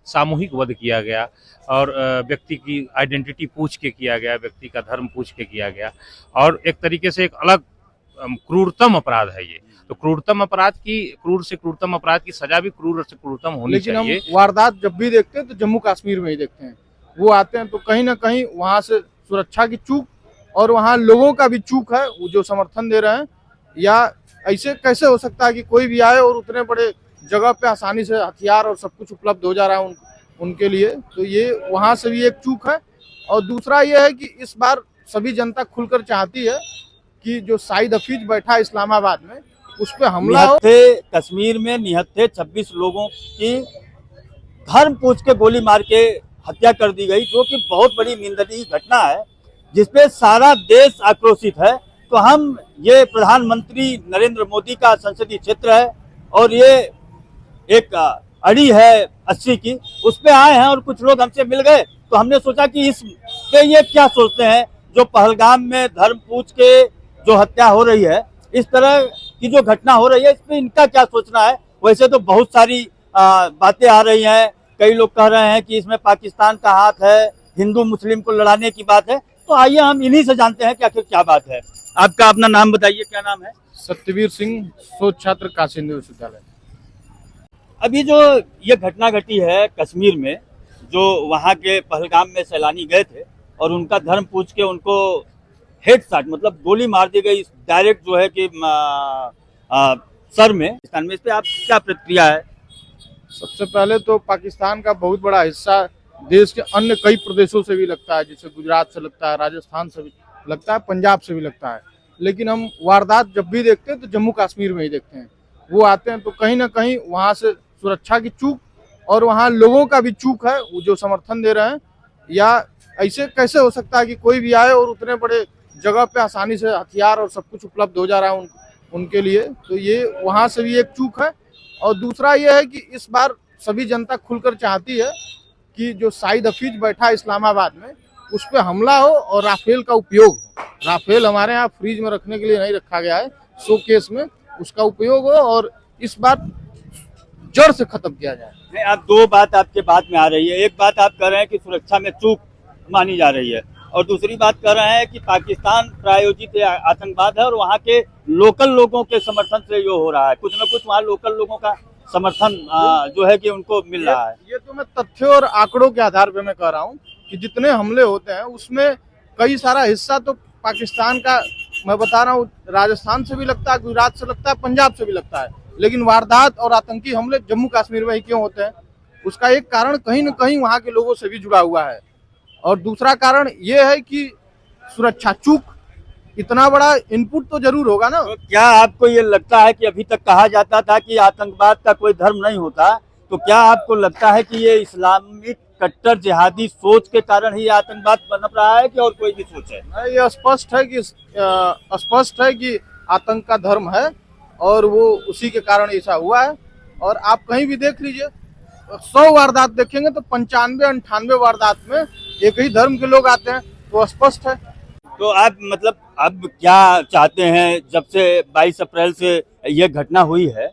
सामूहिक वध किया गया और व्यक्ति की आइडेंटिटी पूछ के किया गया, व्यक्ति का धर्म पूछ के किया गया और एक तरीके से एक अलग क्रूरतम अपराध है ये। तो क्रूर से क्रूरतम अपराध की सजा भी क्रूर से क्रूरतम होनी चाहिए। लेकिन हम वारदात जब भी देखते हैं तो जम्मू कश्मीर में ही देखते हैं। वो आते हैं तो कहीं ना कहीं वहां से सुरक्षा की चूक और वहां लोगों का भी चूक है, वो जो समर्थन दे रहे हैं। या ऐसे कैसे हो सकता है कि कोई भी आए और उतने बड़े जगह पे आसानी से हथियार और सब कुछ उपलब्ध हो जा रहा है उनके लिए। तो ये वहां से भी एक चूक है। और दूसरा ये है कि इस बार सभी जनता खुलकर चाहती है कि जो साइद हफीज बैठा इस्लामाबाद में उस पर हमला हो। कश्मीर में निहत्थे 26 लोगों की धर्म पूछ के गोली मार के हत्या कर दी गई, जो कि बहुत बड़ी निंदनीय घटना है, जिसपे सारा देश आक्रोशित है। तो हम ये प्रधानमंत्री नरेंद्र मोदी का संसदीय क्षेत्र है और ये एक अड़ी है 80 की, उस पे आए हैं और कुछ लोग हमसे मिल गए। तो हमने सोचा कि इस पे ये क्या सोचते हैं, जो पहलगाम में धर्म पूछ के जो हत्या हो रही है, इस तरह की जो घटना हो रही है, इस पे इनका क्या सोचना है। वैसे तो बहुत सारी बातें आ रही हैं, कई लोग कह रहे हैं कि इसमें पाकिस्तान का हाथ है, हिंदू मुस्लिम को लड़ाने की बात है। तो आइए हम इन्हीं से जानते हैं कि आखिर क्या बात है। आपका अपना नाम बताइए, क्या नाम है? सत्यवीर सिंह, शोध छात्र, काशी हिंदू विश्वविद्यालय। अभी जो ये घटना घटी है कश्मीर में, जो वहाँ के पहलगाम में सैलानी गए थे और उनका धर्म पूछ के उनको हेडशॉट मतलब गोली मार दी गई डायरेक्ट, जो है कि सर में। इस पे आप क्या प्रतिक्रिया है? सबसे पहले तो पाकिस्तान का बहुत बड़ा हिस्सा देश के अन्य कई प्रदेशों से भी लगता है, जैसे गुजरात से लगता है, राजस्थान से भी लगता है, पंजाब से भी लगता है। लेकिन हम वारदात जब भी देखते हैं तो जम्मू कश्मीर में ही देखते हैं। वो आते हैं तो कहीं ना कहीं वहां से सुरक्षा की चूक और वहां लोगों का भी चूक है, वो जो समर्थन दे रहे हैं। या ऐसे कैसे हो सकता है कि कोई भी आए और उतने बड़े जगह पे आसानी से हथियार और सब कुछ उपलब्ध हो जा रहा है उनके लिए। तो ये वहां से भी एक चूक है। और दूसरा ये है कि इस बार सभी जनता खुलकर चाहती है कि जो साइद हफीज बैठा इस्लामाबाद में उस पर हमला हो और राफेल का उपयोग हो। राफेल हमारे यहाँ फ्रीज में रखने के लिए नहीं रखा गया है, शोकेस में उसका उपयोग हो और इस बार जड़ से खत्म किया जाए। नहीं, आप दो बात आपके बात में आ रही है। एक बात आप कह रहे हैं कि सुरक्षा में चूक मानी जा रही है और दूसरी बात कह रहे हैं कि पाकिस्तान प्रायोजित आतंकवाद है और वहाँ के लोकल लोगों के समर्थन से ये हो रहा है। कुछ न कुछ वहाँ लोकल लोगों का समर्थन जो है कि उनको मिल रहा है। ये तो मैं तथ्यों और आंकड़ों के आधार पे मैं कह रहा हूँ कि जितने हमले होते हैं उसमें कई सारा हिस्सा तो पाकिस्तान का, मैं बता रहा हूँ, राजस्थान से भी लगता है, गुजरात से लगता है, पंजाब से भी लगता है। लेकिन वारदात और आतंकी हमले जम्मू कश्मीर में ही क्यों होते हैं? उसका एक कारण कहीं न कहीं वहाँ के लोगों से भी जुड़ा हुआ है। और दूसरा कारण ये है कि सुरक्षा चूक, इतना बड़ा इनपुट तो जरूर होगा ना। तो क्या आपको ये लगता है कि अभी तक कहा जाता था कि आतंकवाद का कोई धर्म नहीं होता, तो क्या आपको लगता है कि ये इस्लामिक कट्टर जिहादी सोच के कारण ही आतंकवाद पनप रहा है कि और कोई भी सोच है? ये स्पष्ट है कि आतंक का धर्म है और वो उसी के कारण ऐसा हुआ है। और आप कहीं भी देख लीजिए, 100 वारदात देखेंगे तो 95-98 वारदात में एक ही धर्म के लोग आते हैं, तो स्पष्ट है। तो आप मतलब अब क्या चाहते हैं? जब से 22 अप्रैल से ये घटना हुई है,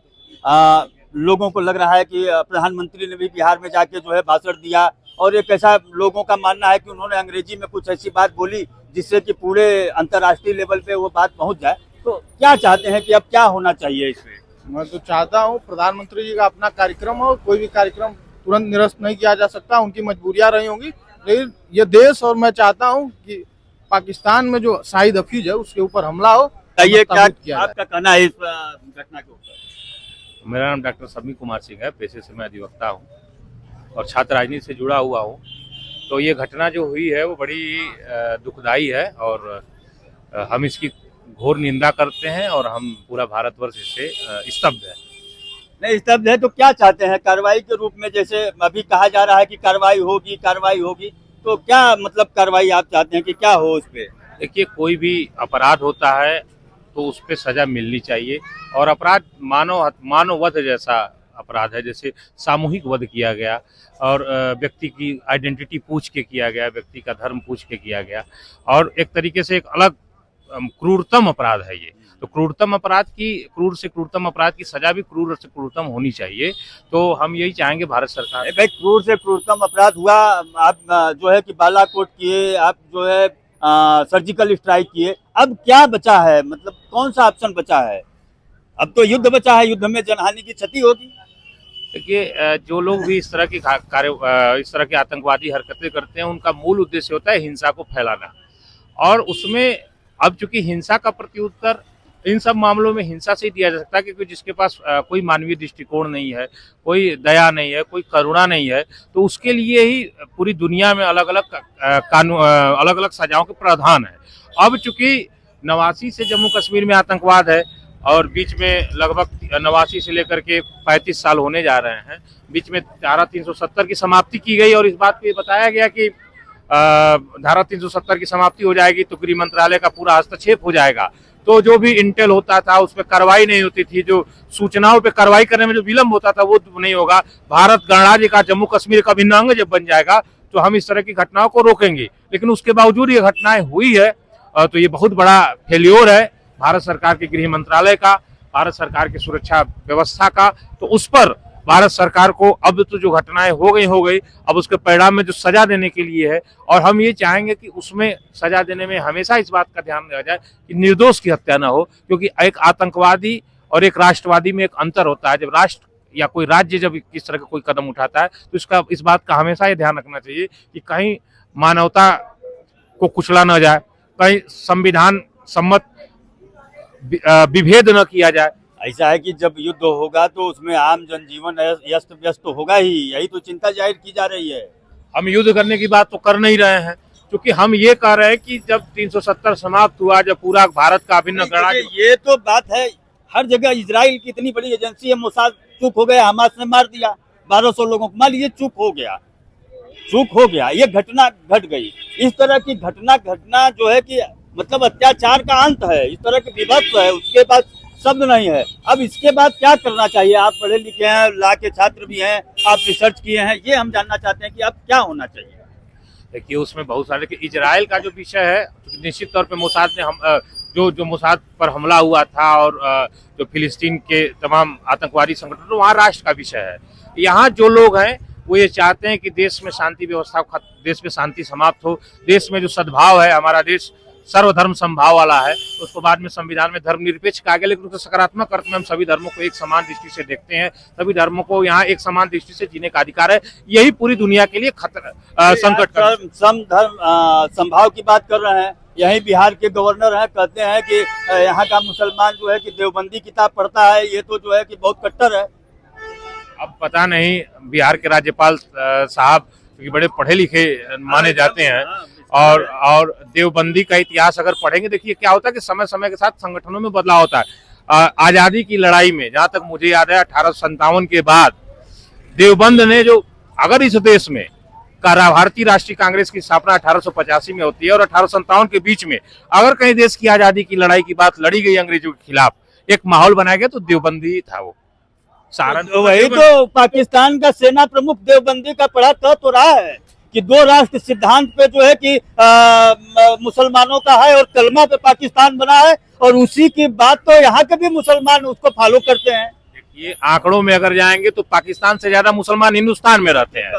लोगों को लग रहा है कि प्रधानमंत्री ने भी बिहार में जाके जो है भाषण दिया और एक ऐसा लोगों का मानना है कि उन्होंने अंग्रेजी में कुछ ऐसी बात बोली जिससे कि पूरे अंतर्राष्ट्रीय लेवल पे वो बात पहुंच जाए। तो क्या चाहते हैं कि अब क्या होना चाहिए इसमें? मैं तो चाहता हूँ प्रधानमंत्री जी का अपना कार्यक्रम हो, कोई भी कार्यक्रम तुरंत निरस्त नहीं किया जा सकता, उनकी मजबूरियां रही होंगी। लेकिन ये देश और मैं चाहता हूँ कि पाकिस्तान में जो शाहिद हफीज है उसके ऊपर हमला हो। ये क्या आपका कहना है इस घटना के ऊपर? मेरा नाम डॉक्टर समी कुमार सिंह है, पेशे से मैं अधिवक्ता हूँ और छात्र राजनीति से जुड़ा हुआ हूँ। तो ये घटना जो हुई है वो बड़ी दुखदाई है और हम इसकी घोर निंदा करते हैं और हम पूरा भारतवर्ष इससे स्तब्ध है। नहीं, स्तब्ध है तो क्या चाहते हैं कार्रवाई के रूप में? जैसे अभी कहा जा रहा है कि कार्रवाई होगी, तो क्या मतलब कार्रवाई आप चाहते हैं कि क्या हो उस पे? देखिए, कोई भी अपराध होता है तो उस पर सजा मिलनी चाहिए और अपराध मानव वध जैसा अपराध है, जैसे सामूहिक वध किया गया और व्यक्ति की आइडेंटिटी पूछ के किया गया, व्यक्ति का धर्म पूछ के किया गया और एक तरीके से एक अलग क्रूरतम अपराध है ये। तो क्रूर से क्रूरतम अपराध की सजा भी क्रूर से क्रूरतम होनी चाहिए। तो हम यही चाहेंगे भारत सरकार। भाई क्रूर से क्रूरतम अपराध हुआ, आप जो है कि बालाकोट किए, आप जो है सर्जिकल स्ट्राइक किए, अब क्या बचा है, मतलब कौन सा ऑप्शन बचा है? अब तो युद्ध बचा है, युद्ध में जनहानि की क्षति होगी। देखिए, जो लोग भी इस तरह की आतंकवादी हरकतें करते हैं, उनका मूल उद्देश्य होता है हिंसा को फैलाना। और उसमें अब चूंकि हिंसा का प्रत्युत्तर इन सब मामलों में हिंसा से ही दिया जा सकता है, क्योंकि जिसके पास कोई मानवीय दृष्टिकोण नहीं है, कोई दया नहीं है, कोई करुणा नहीं है, तो उसके लिए ही पूरी दुनिया में अलग अलग सजाओं के प्रावधान है। अब चूंकि 89 से जम्मू कश्मीर में आतंकवाद है और बीच में लगभग 89 से लेकर के 35 साल होने जा रहे हैं, बीच में धारा 370 की समाप्ति की गई और इस बात को बताया गया कि धारा 370 की समाप्ति हो जाएगी तो गृह मंत्रालय का पूरा हस्तक्षेप हो जाएगा। तो जो भी इंटेल होता था उस पर कार्रवाई नहीं होती थी, जो सूचनाओं पे कार्रवाई करने में जो विलम्ब होता था वो नहीं होगा। भारत गणराज्य का जम्मू कश्मीर का अभिन्न अंग जब बन जाएगा तो हम इस तरह की घटनाओं को रोकेंगे। लेकिन उसके बावजूद ये घटनाएं हुई है, तो ये बहुत बड़ा फेल्योर है भारत सरकार के गृह मंत्रालय का, भारत सरकार की सुरक्षा व्यवस्था का। तो उस पर भारत सरकार को अब तो जो घटनाएं हो गई, अब उसके परिणाम में जो सजा देने के लिए है, और हम ये चाहेंगे कि उसमें सजा देने में हमेशा इस बात का ध्यान रखा जाए कि निर्दोष की हत्या ना हो, क्योंकि एक आतंकवादी और एक राष्ट्रवादी में एक अंतर होता है। जब राष्ट्र या कोई राज्य जब इस तरह का कोई कदम उठाता है तो इस बात का हमेशा ये ध्यान रखना चाहिए कि कहीं मानवता को कुचला न जाए, कहीं संविधान सम्मत विभेद न किया जाए। ऐसा है कि जब युद्ध होगा तो उसमें आम जनजीवन अस्त व्यस्त तो होगा ही, यही तो चिंता जाहिर की जा रही है। हम युद्ध करने की बात तो कर नहीं रहे हैं, क्योंकि हम ये कह रहे हैं कि जब 370 समाप्त हुआ, जब पूरा भारत का अभिन्न गणराज्य, ये तो बात है हर जगह। इजराइल की इतनी बड़ी एजेंसी है, मोसाद चूक हो गया, हमास ने मार दिया 1200 लोगों को, मान लीजिए चूक हो गया, ये घटना घट गई। इस तरह की घटना जो है कि मतलब अत्याचार का अंत है, इस तरह की विभत्स है, उसके पास शब्द नहीं है। अब इसके बाद क्या करना चाहिए? आप पढ़े लिखे हैं, लॉ के छात्र भी हैं, आप रिसर्च किए हैं, ये हम जानना चाहते हैं कि अब क्या होना चाहिए। देखिए, उसमें बहुत सारे इजराइल का जो विषय है, निश्चित तौर पे मोसाद ने जो मोसाद पर हमला हुआ था और जो फिलिस्तीन के तमाम आतंकवादी संगठन, तो वहाँ राष्ट्र का विषय है। यहाँ जो लोग हैं वो ये चाहते हैं कि देश में शांति व्यवस्था, देश में शांति समाप्त हो, देश में जो सद्भाव है, हमारा देश सर्वधर्म समभाव वाला है, उसको बाद में संविधान में धर्मनिरपेक्ष कहा गया, लेकिन उसके सकारात्मक अर्थ में हम सभी धर्मों को एक समान दृष्टि से देखते हैं, सभी धर्मों को यहाँ एक समान दृष्टि से जीने का अधिकार है। यही पूरी दुनिया के लिए संकट समधर्म समभाव की बात कर रहे हैं। यही बिहार के गवर्नर हैं, कहते हैं कि यहाँ का मुसलमान जो है कि देवबंदी किताब पढ़ता है, ये तो जो है कि बहुत कट्टर है। अब पता नहीं, बिहार के राज्यपाल साहब क्योंकि बड़े पढ़े लिखे माने जाते हैं, और देवबंदी का इतिहास अगर पढ़ेंगे, देखिए क्या होता है कि समय समय के साथ संगठनों में बदलाव होता है। आजादी की लड़ाई में जहां तक मुझे याद है 1857 के बाद देवबंद ने, जो अगर इस देश में भारतीय राष्ट्रीय कांग्रेस की स्थापना 1885 में होती है और 1857 के बीच में अगर कहीं देश की आजादी की लड़ाई की बात लड़ी गई अंग्रेजों के खिलाफ, एक माहौल बनाया गया, तो देवबंदी था वो। वही तो पाकिस्तान का सेना प्रमुख देवबंदी का पढ़ा तो रहा है कि 2 राष्ट्र सिद्धांत पे जो है कि मुसलमानों का है और कलमा पे पाकिस्तान बना है, और उसी की बात तो यहाँ के भी मुसलमान उसको फॉलो करते हैं। ये आंकड़ों में अगर जाएंगे तो पाकिस्तान से ज्यादा मुसलमान हिंदुस्तान में रहते हैं,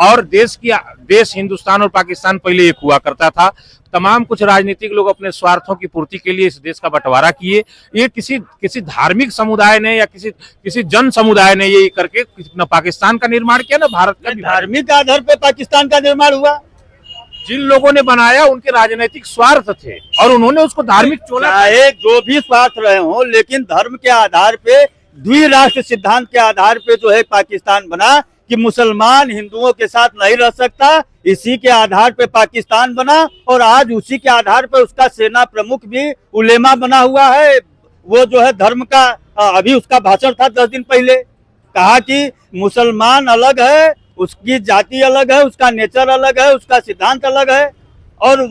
और देश हिंदुस्तान और पाकिस्तान पहले एक हुआ करता था। तमाम कुछ राजनीतिक लोग अपने स्वार्थों की पूर्ति के लिए इस देश का बंटवारा किए। ये किसी धार्मिक समुदाय ने या किसी जन समुदाय ने ये करके न पाकिस्तान का निर्माण किया, न भारत का। धार्मिक आधार पे पाकिस्तान का निर्माण हुआ। जिन लोगों ने बनाया उनके राजनीतिक स्वार्थ थे और उन्होंने उसको धार्मिक चोला। चाहे जो भी स्वार्थ रहे हो, लेकिन धर्म के आधार पे, द्विराष्ट्र सिद्धांत के आधार पे जो है पाकिस्तान बना कि मुसलमान हिंदुओं के साथ नहीं रह सकता, इसी के आधार पे पाकिस्तान बना, और आज उसी के आधार पे उसका सेना प्रमुख भी उलेमा बना हुआ है। वो जो है धर्म का, अभी उसका भाषण था 10 दिन पहले, कहा कि मुसलमान अलग है, उसकी जाति अलग है, उसका नेचर अलग है, उसका सिद्धांत अलग है, और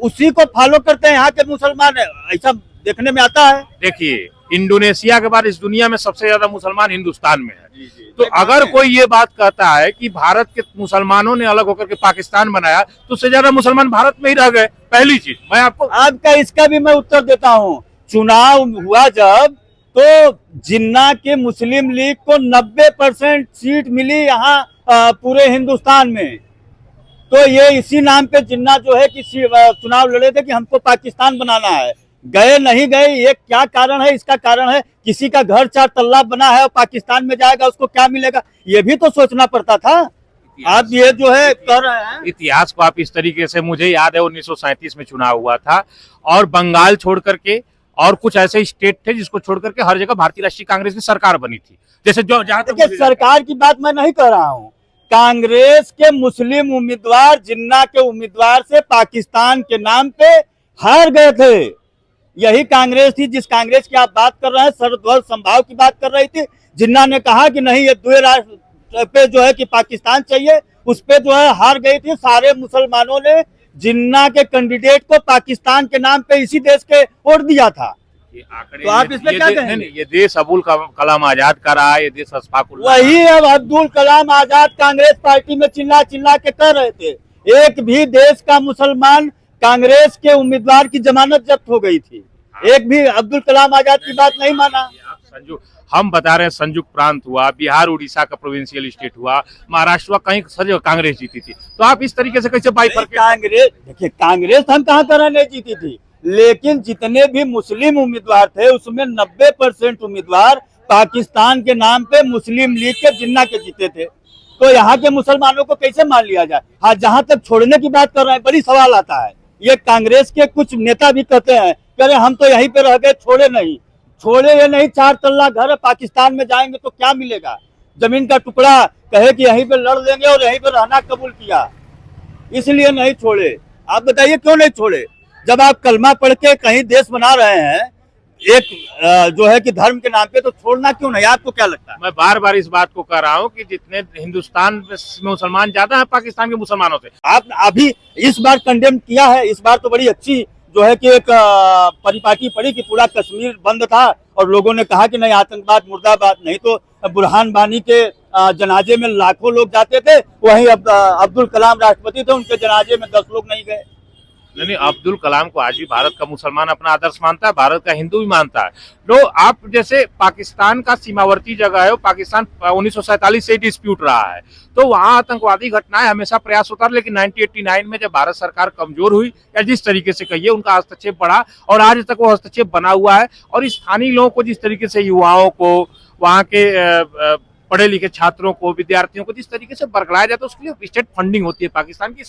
उसी को फॉलो करते हैं यहाँ के मुसलमान। ऐसा देखने में आता है। देखिए, इंडोनेशिया के बाद इस दुनिया में सबसे ज्यादा मुसलमान हिंदुस्तान में है। तो अगर कोई ये बात कहता है कि भारत के मुसलमानों ने अलग होकर के पाकिस्तान बनाया, तो उससे ज्यादा मुसलमान भारत में ही रह गए। पहली चीज मैं आपको आपका इसका भी मैं उत्तर देता हूँ। चुनाव हुआ जब, तो जिन्ना के मुस्लिम लीग को 90% सीट मिली यहाँ पूरे हिंदुस्तान में। तो ये इसी नाम पे जिन्ना जो है कि चुनाव लड़े थे कि हमको पाकिस्तान बनाना है। गए नहीं गए, ये क्या कारण है? इसका कारण है किसी का घर 4 तल्ला बना है और पाकिस्तान में जाएगा, उसको क्या मिलेगा, ये भी तो सोचना पड़ता था। आप ये जो है कर रहे हैं इतिहास को आप इस तरीके से, मुझे याद है 1937 में चुनाव हुआ था और बंगाल छोड़ करके और कुछ ऐसे स्टेट थे जिसको छोड़ करके हर जगह भारतीय राष्ट्रीय कांग्रेस की सरकार बनी थी। जैसे जो जहां तक देखिए, सरकार की बात मैं नहीं कर रहा हूँ। कांग्रेस के मुस्लिम उम्मीदवार जिन्ना के उम्मीदवार से पाकिस्तान के नाम पे हार गए थे। यही कांग्रेस थी जिस कांग्रेस की आप बात कर रहे हैं, सर्वधर्म संभाव की बात कर रही थी। जिन्ना ने कहा कि नहीं, ये द्वै राष्ट्र पे जो है कि पाकिस्तान चाहिए, उस पे जो है हार गई थी। सारे मुसलमानों ने जिन्ना के कैंडिडेट को पाकिस्तान के नाम पे इसी देश के वोट दिया था। ये आंकड़े, तो आप इसमें क्या कहेंगे? नहीं, ये देश अबुल कलाम आजाद का रहा है, ये देश अशफाकुल्लाह। वही अब अब्दुल कलाम आजाद कांग्रेस पार्टी में चिल्ला चिल्ला के कर रहे थे। एक भी देश का मुसलमान कांग्रेस के उम्मीदवार की जमानत जब्त हो गई थी, एक भी अब्दुल कलाम आजाद की बात नहीं माना। हम बता रहे हैं संयुक्त प्रांत हुआ, बिहार उड़ीसा का प्रोविंशियल स्टेट हुआ, महाराष्ट्र कहीं सर कांग्रेस जीती थी। तो आप इस तरीके से कैसे कांग्रेस, देखिए कांग्रेस हम कहाँ कर नहीं जीती थी, लेकिन जितने भी मुस्लिम उम्मीदवार थे उसमें 90% उम्मीदवार पाकिस्तान के नाम पे मुस्लिम लीग के जिन्ना के जीते थे। तो यहाँ के मुसलमानों को कैसे मान लिया जाए? हाँ, जहाँ तक छोड़ने की बात कर रहे हैं, बड़ी सवाल आता है। ये कांग्रेस के कुछ नेता भी कहते हैं कि अरे हम तो यहीं पे रह गए, छोड़े नहीं। छोड़े ये नहीं, 4 तल्ला घर पाकिस्तान में जाएंगे तो क्या मिलेगा? जमीन का टुकड़ा, कहे कि यहीं पे लड़ लेंगे और यहीं पे रहना कबूल किया, इसलिए नहीं छोड़े। आप बताइए क्यों नहीं छोड़े? जब आप कलमा पढ़ के कहीं देश बना रहे हैं एक जो है कि धर्म के नाम पे, तो छोड़ना क्यों नहीं? आपको क्या लगता है? मैं बार बार इस बात को कह रहा हूँ कि जितने हिंदुस्तान में मुसलमान ज्यादा है पाकिस्तान के मुसलमानों से। आप अभी इस बार कंडेम किया है, इस बार तो बड़ी अच्छी जो है कि एक परिपाटी पड़ी कि पूरा कश्मीर बंद था और लोगों ने कहा कि नहीं, आतंकवाद मुर्दाबाद। नहीं तो बुरहान वानी के जनाजे में लाखों लोग जाते थे, वहीं अब्दुल कलाम राष्ट्रपति थे, उनके जनाजे में 10 लोग नहीं गए। नहीं, अब्दुल कलाम को आज भी भारत का मुसलमान अपना आदर्श मानता है, भारत का हिंदू भी मानता है। तो आप जैसे पाकिस्तान का सीमावर्ती जगह है, वो पाकिस्तान 1947 से डिस्प्यूट रहा है, तो वहाँ आतंकवादी घटनाएं हमेशा प्रयास होता है। लेकिन 1989 में जब भारत सरकार कमजोर हुई, या जिस तरीके से कहिए उनका हस्तक्षेप बढ़ा, और आज तक वो हस्तक्षेप बना हुआ है। और स्थानीय लोगों को जिस तरीके से, युवाओं को, वहाँ के पढ़े लिखे छात्रों को, विद्यार्थियों को जिस तरीके से बरगलाया जाता है, उसके लिए स्टेट फंडिंग होती है पाकिस्तान की।